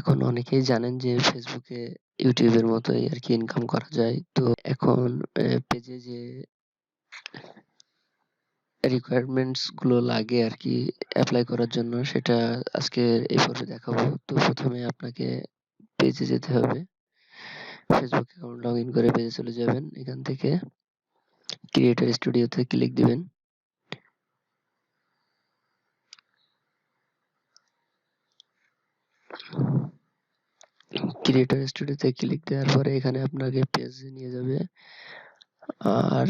এখন অনেকেই জানেন যে ফেসবুকে ইউটিউবের মতোই আরকি ইনকাম করা যায়। তো এখন পেজে যে রিকোয়ারমেন্টস গুলো লাগে আরকি এপ্লাই করার জন্য সেটা আজকে এই পর্বে দেখাবো। তো ১ম এ আপনাকে পেজে যেতে হবে। ফেসবুক অ্যাকাউন্ট লগইন করে পেজে চলে যাবেন। এখান থেকে ক্রিয়েটর স্টুডিওতে ক্লিক দিবেন। ক্রিয়েটর স্টুডিওতে ক্লিক দেওয়ার পরে এখানে আপনাকে পেজে নিয়ে যাবে। আর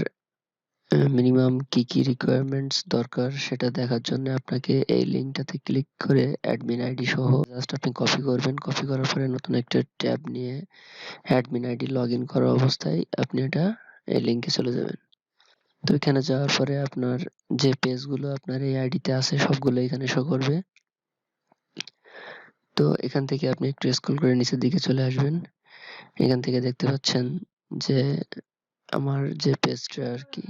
মিনিমাম কি কি রিকোয়ারমেন্টস দরকার সেটা দেখার জন্য আপনাকে এই লিঙ্কটাতে ক্লিক করে অ্যাডমিন আইডি সহ জাস্ট আপনি কপি করবেন। কপি করার পরে নতুন একটা ট্যাব নিয়ে অ্যাডমিন আইডি লগইন করা অবস্থায় আপনি এটা এই লিঙ্কে চলে যাবেন। তো এখানে যাওয়ার পরে আপনার যে পেজগুলো আপনার এই আইডিতে আছে সবগুলো এখানে শো করবে। তো এখান থেকে আপনি একটু স্ক্রল করে নিচের দিকে চলে আসবেন। এখান থেকে দেখতে পাচ্ছেন যে আমার যে পেজটা আরকি,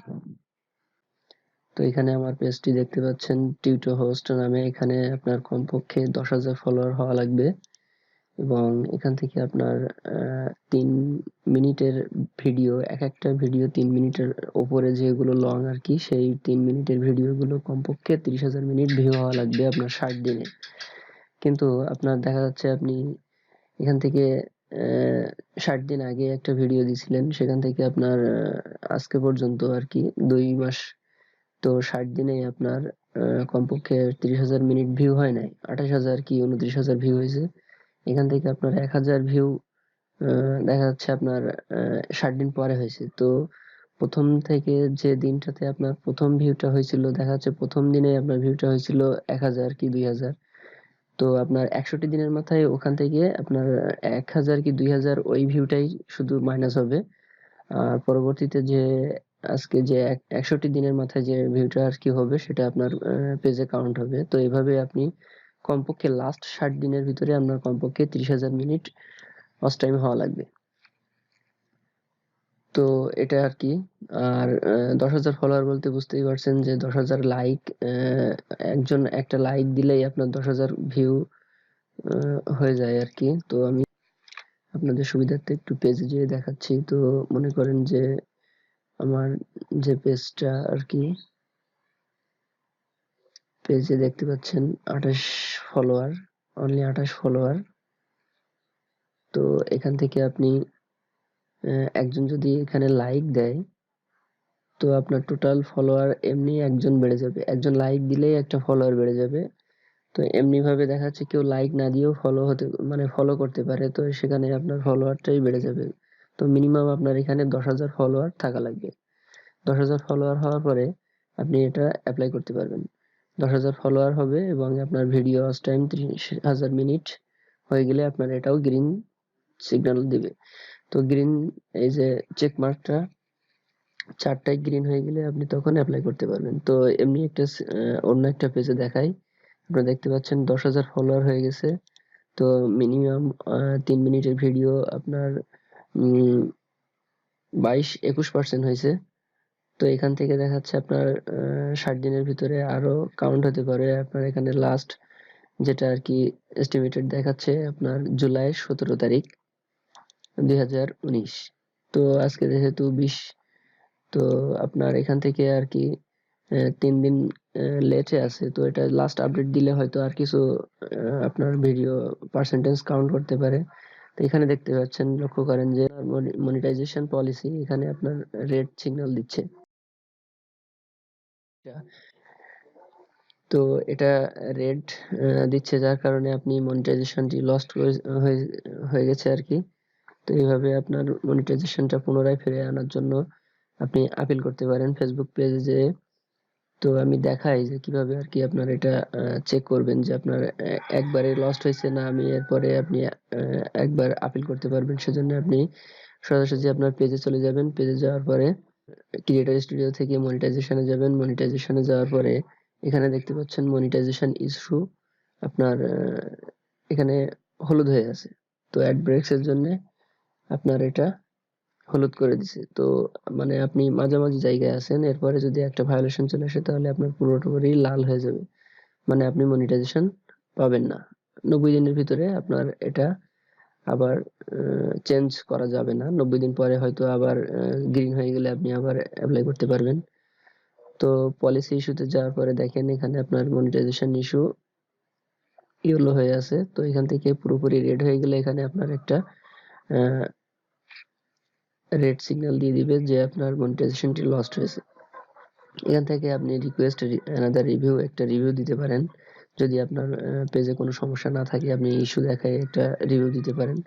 তো এখানে আমার পেজটি দেখতে পাচ্ছেন টিউটো হোস্ট নামে। এখানে আপনার কমপক্ষে 10,000 ফলোয়ার হওয়া লাগবে এবং এখান থেকে আপনার 3 মিনিটের ভিডিও, একটা ভিডিও 3 মিনিটের ওপরে যেগুলো লং আরকি, সেই 3 মিনিটের ভিডিওগুলো কমপক্ষে 30,000 মিনিট ভিউ হওয়া লাগবে আপনার 60 দিনে। কিন্তু আপনার দেখা যাচ্ছে আপনি এখান থেকে 60 দিন আগে একটা ভিডিও দিছিলেন, সেখান থেকে আপনার আজকে পর্যন্ত আরকি 2 মাস, তো 60 দিনেই আপনার কমপক্ষে 30,000 মিনিট ভিউ হয় নাই, 28,000 কি 29,000 ভিউ হয়েছে। এখান থেকে আপনার 1,000 ভিউ দেখা যাচ্ছে আপনার 60 দিন পরে হয়েছে। তো প্রথম থেকে যে দিনটাতে আপনার প্রথম ভিউটা হয়েছিল, দেখা যাচ্ছে প্রথম দিনে আপনার ভিউটা হয়েছিল 1,000 কি 2,000। তো আপনার 61 দিনের মাথায় ওখান থেকে আপনার 1,000 কি 2,000 ওই ভিউটাই শুধু মাইনাস হবে। আর পরবর্তীতে যে আজকে যে 61 দিনের মাথায় যে ভিউটা আর কি হবে সেটা আপনার পেজে কাউন্ট হবে। তো এভাবে আপনি কমপক্ষে লাস্ট 60 দিনের ভিতরে আপনার কমপক্ষে 30,000 মিনিট ওয়াচ টাইম হওয়া লাগবে। তো এটা আর কি। আর 10,000 ফলোয়ার বলতে বুঝতেই পারছেন যে 10,000 লাইক, একজন একটা লাইক দিলেই আপনার 10,000 ভিউ হয়ে যায় আর কি। তো আমি আপনাদের সুবিধার্থে একটু পেজে যেয়ে দেখাচ্ছি। তো মনে করেন যে আমার যে পেজটা আর কি, পেজে দেখতে পাচ্ছেন 28 ফলোয়ার, অনলি 28 ফলোয়ার। তো এখান থেকে আপনি একজন যদি এখানে লাইক দেয় তো আপনার টোটাল ফলোয়ার এমনি একজন বেড়ে যাবে। একজন লাইক দিলেই একটা ফলোয়ার বেড়ে যাবে। তো এমনি ভাবে দেখা যাচ্ছে কেউ লাইক না দিয়েও ফলো করতে পারে। তো সেখানে আপনার ফলোয়ারটাই বেড়ে যাবে। তো মিনিমাম আপনার এখানে 10,000 ফলোয়ার থাকা লাগবে। 10,000 ফলোয়ার হওয়ার পরে আপনি এটা অ্যাপ্লাই করতে পারবেন। 10,000 ফলোয়ার হবে এবং আপনার ভিডিও ওয়াচ টাইম 30,000 মিনিট হয়ে গেলে আপনার এটাও গ্রিন সিগন্যাল দিবে। তো গ্রিন, এই যে চেক মার্কটা 4টাই গ্রিন হয়ে গেলে আপনি তখন অ্যাপ্লাই করতে পারবেন। তো এমনি একটা অন্য একটা পেজে দেখাই। আপনারা দেখতে পাচ্ছেন 10,000 ফলোয়ার হয়ে গেছে। তো মিনিমাম 3 মিনিটের ভিডিও আপনার 22-21% হয়েছে। তো এখান থেকে দেখাচ্ছে আপনার 60 দিনের ভিতরে আরো কাউন্ট হতে পারে। আপনার এখানে লাস্ট যেটা আরকি এস্টিমেটেড দেখাচ্ছে আপনার জুলাই 17 তারিখ 2019। তো আজকে যেহেতু 20, তো আপনার এখান থেকে আরকি 3 দিন লেটে আছে। তো এটা লাস্ট আপডেট দিলে হয়তো আর কিছু আপনার ভিডিও পার্সেন্টেজ কাউন্ট করতে পারে। তো এখানে দেখতে পাচ্ছেন, লক্ষ্য করেন যে মনিটাইজেশন পলিসি এখানে আপনার রেড সিগন্যাল দিচ্ছে। তো এটা রেড দিচ্ছে যার কারণে আপনি মনিটাইজেশনটি লস্ট হয়ে হয়ে গেছে আরকি। তো এইভাবে আপনার মনিটাইজেশনটা পুনরায় ফিরিয়ে আনার জন্য আপনি আপিল করতে পারেন ফেসবুক পেজে যেয়ে। তো আমি দেখাই যে কিভাবে আরকি আপনার এটা চেক করবেন যে আপনার একবারে লস্ট হয়েছে না, আমি এরপরে আপনি একবার আপিল করতে পারবেন। সেজন্য আপনি সোজাসুজি আপনার পেজে চলে যাবেন। পেজে যাওয়ার পরে ক্রিয়েটর স্টুডিও থেকে মনিটাইজেশনে যাবেন। মনিটাইজেশনে যাওয়ার পরে এখানে দেখতে পাচ্ছেন মনিটাইজেশন ইস্যু আপনার এখানে হলুদ হয়ে আছে। তো অ্যাড ব্রেকস এর জন্য আপনার এটা হলুদ করে দিছে। তো মানে আপনি মাঝামাঝি জায়গায় আছেন, এরপরে যদি একটা ভায়োলেশন চলে আসে তাহলে আপনার পুরোপুরি লাল হয়ে যাবে, মানে আপনি মনিটাইজেশন পাবেন না। 90 দিনের ভিতরে আপনার এটা আবার চেঞ্জ করা যাবে না। 90 দিন পরে হয়তো আবার গ্রিন হয়ে গেলে আপনি আবার অ্যাপ্লাই করতে পারবেন। তো পলিসি ইস্যুতে যাওয়ার পরে দেখেন এখানে আপনার মনিটাইজেশন ইস্যু ইয়েলো হয়ে আছে। তো এখান থেকে পুরোপুরি রেড হয়ে গেলে এখানে আপনার একটা রেড সিগন্যাল দিয়ে দিবে যে আপনার মনিটাইজেশনটি লস্ট হয়েছে। এখান থেকে আপনি রিকোয়েস্ট অ্যানাদার রিভিউ একটা রিভিউ দিতে পারেন। যদি আপনার পেজে কোনো সমস্যা না থাকে আপনি ইস্যু দেখায় একটা রিভিউ দিতে পারেন।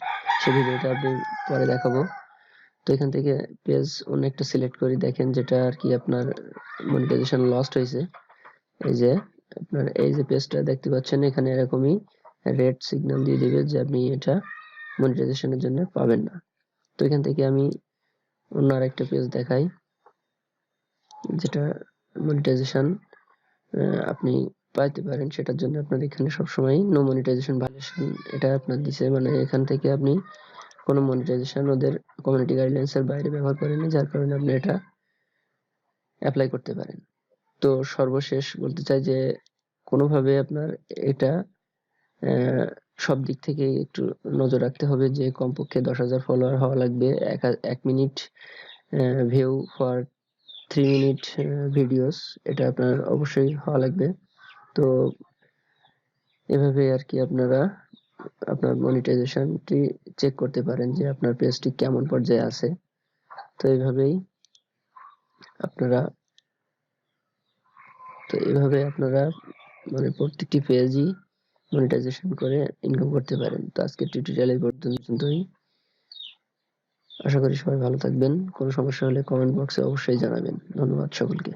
সেই ভিডিওটা আপনি পরে দেখাবো। তো এখান থেকে পেজ অন্য একটা সিলেক্ট করে দেখেন যেটা আর কি আপনার মনিটাইজেশন লস্ট হয়েছে। এই যে আপনার এই যে পেজটা দেখতে পাচ্ছেন এখানে এরকমই রেড সিগন্যাল দিয়ে দিবে যে আপনি এটা মনিটাইজেশনের জন্য পাবেন না। তো এখান থেকে আমি অন্য আরেকটা পেজ দেখাই যেটা মনিটাইজেশন আপনি পাইতে পারেন। সেটার জন্য আপনার এখানে সবসময় নো মনিটাইজেশন ভায়োলেশন এটা আপনার দিছে, মানে এখান থেকে আপনি কোনো মনিটাইজেশন ওদের কমিউনিটি গাইডলাইন্স এর বাইরে ব্যবহার করেনি, যার কারণে আপনি এটা অ্যাপ্লাই করতে পারেন। তো সর্বশেষ বলতে চাই যে কোনোভাবে আপনার এটা সব দিক থেকে একটু নজর রাখতে হবে যে কমপক্ষে 10,000 ফলোয়ার হওয়া লাগবে, 1 minute view for 3 minute videos, এটা আপনার অবশ্যই হওয়া লাগবে। তো এভাবে আর কি আপনারা আপনার মনিটাইজেশনটি চেক করতে পারেন যে আপনার পেজটি কেমন পর্যায়ে আছে। তো এইভাবেই আপনারা মানে প্রত্যেকটি পেজই মনিটাইজেশন করে ইনকাম করতে পারেন। তো আজকের টিউটোরিয়াল এই পর্যন্তই। আশা করি সবাই ভালো থাকবেন। কোনো সমস্যা হলে কমেন্ট বক্সে অবশ্যই জানাবেন। ধন্যবাদ সকলকে।